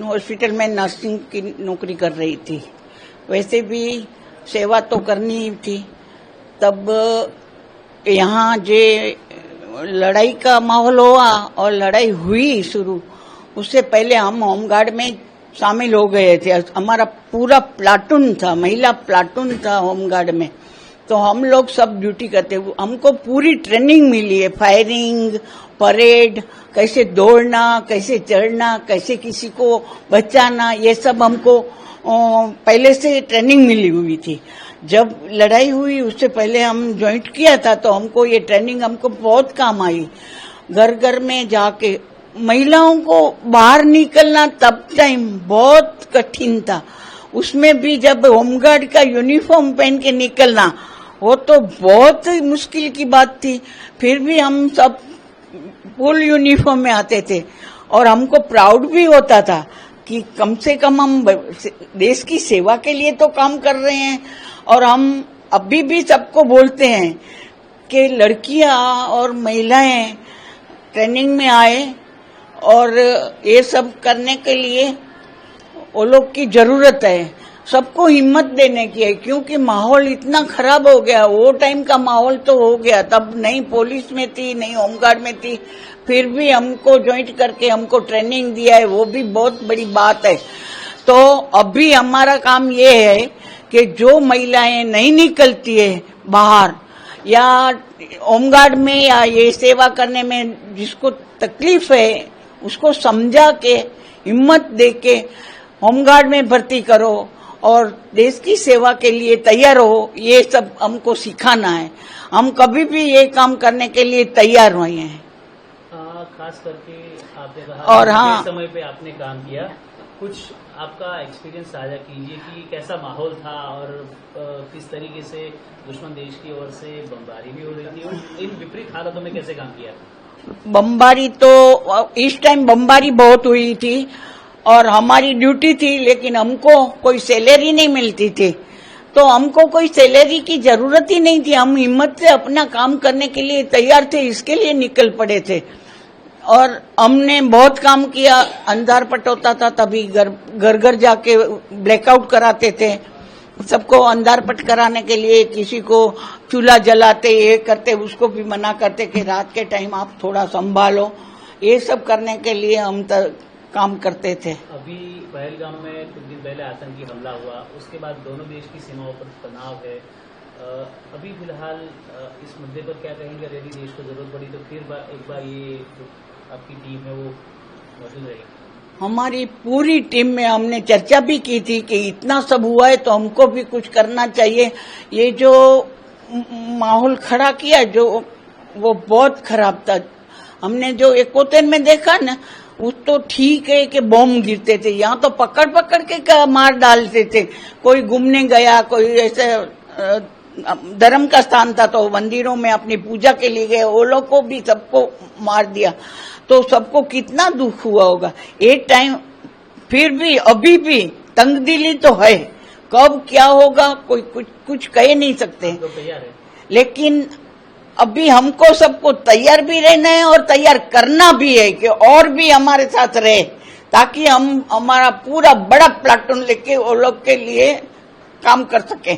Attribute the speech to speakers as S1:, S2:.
S1: Hospital में nursing की नौकरी कर रही थी। वैसे भी सेवा तो करनी ही थी। तब यहाँ जे लड़ाई का माहौल हुआ और लड़ाई हुई शुरू, उससे पहले हम होमगार्ड में शामिल हो गए थे। हमारा पूरा प्लाटून था, महिला प्लाटून था होमगार्ड में। तो हम लोग सब ड्यूटी करते, हमको पूरी ट्रेनिंग मिली है, फायरिंग, परेड, कैसे दौड़ना, कैसे चढ़ना, कैसे किसी को बचाना, ये सब हमको पहले से ट्रेनिंग मिली हुई थी। जब लड़ाई हुई उससे पहले हम ज्वाइंट किया था, तो हमको ये ट्रेनिंग हमको बहुत काम आई। घर घर में जाके महिलाओं को बाहर निकलना तब टाइम बहुत कठिन था। उसमें भी जब होमगार्ड का यूनिफॉर्म पहन के निकलना, वो तो बहुत मुश्किल की बात थी। फिर भी हम सब फुल यूनिफॉर्म में आते थे और हमको प्राउड भी होता था कि कम से कम हम देश की सेवा के लिए तो काम कर रहे हैं। और हम अभी भी सबको बोलते हैं कि लड़कियां और महिलाएं ट्रेनिंग में आए, और ये सब करने के लिए वो लोग की जरूरत है। सबको हिम्मत देने की है, क्योंकि माहौल इतना खराब हो गया। वो टाइम का माहौल तो हो गया, तब नहीं पुलिस में थी, नहीं होमगार्ड में थी, फिर भी हमको ज्वाइंट करके हमको ट्रेनिंग दिया है, वो भी बहुत बड़ी बात है। तो अभी हमारा काम ये है कि जो महिलाएं नहीं निकलती है बाहर, या होमगार्ड में या ये सेवा करने में जिसको तकलीफ है, उसको समझा के हिम्मत दे के होमगार्ड में भर्ती करो और देश की सेवा के लिए तैयार हो। ये सब हमको सिखाना है। हम कभी भी ये काम करने के लिए तैयार हुए हैं।
S2: खास करके आपने कहा
S1: और हाँ,
S2: समय पे आपने काम किया, कुछ आपका एक्सपीरियंस साझा कीजिए कि कैसा माहौल था और किस तरीके से दुश्मन देश की ओर से बमबारी भी हो रही थी, और इन विपरीत हालातों में कैसे काम किया?
S1: बमबारी तो इस टाइम बमबारी बहुत हुई थी और हमारी ड्यूटी थी, लेकिन हमको कोई सैलरी नहीं मिलती थी। तो हमको कोई सैलरी की जरूरत ही नहीं थी। हम हिम्मत से अपना काम करने के लिए तैयार थे, इसके लिए निकल पड़े थे। और हमने बहुत काम किया। अंधारपट होता था तभी घर घर जाके ब्लैकआउट कराते थे। सबको अंधारपट कराने के लिए किसी को चूल्हा जलाते, ये करते, उसको भी मना करते कि रात के टाइम आप थोड़ा संभालो। ये सब करने के लिए हम काम करते थे।
S2: अभी पहलगाम में कुछ दिन पहले आतंकी हमला हुआ, उसके बाद दोनों देश की सीमाओं पर तनाव है। अभी फिलहाल इस मुद्दे पर क्या कहेंगे? यदि देश को जरूरत पड़ी तो फिर एक बार ये जो आपकी टीम है वो मौजूद रहेगी? हमारी
S1: पूरी टीम में हमने चर्चा भी की थी कि इतना सब हुआ है तो हमको भी कुछ करना चाहिए। ये जो माहौल खड़ा किया, जो वो बहुत खराब था। हमने जो एकोतेन में देखा ना, वो तो ठीक है कि बॉम्ब गिरते थे, यहाँ तो पकड़ पकड़ के मार डालते थे। कोई घूमने गया, कोई ऐसे धर्म का स्थान था तो मंदिरों में अपनी पूजा के लिए गए, वो लोग को भी सबको मार दिया। तो सबको कितना दुख हुआ होगा। एक टाइम फिर भी अभी भी तंगदिली तो है, कब क्या होगा कोई कुछ कह नहीं सकते।
S2: तो तैयार है,
S1: लेकिन अभी हमको सबको तैयार भी रहना है और तैयार करना भी है कि और भी हमारे साथ रहे, ताकि हम हमारा पूरा बड़ा प्लाटून लेके वो लोग के लिए काम कर सकें।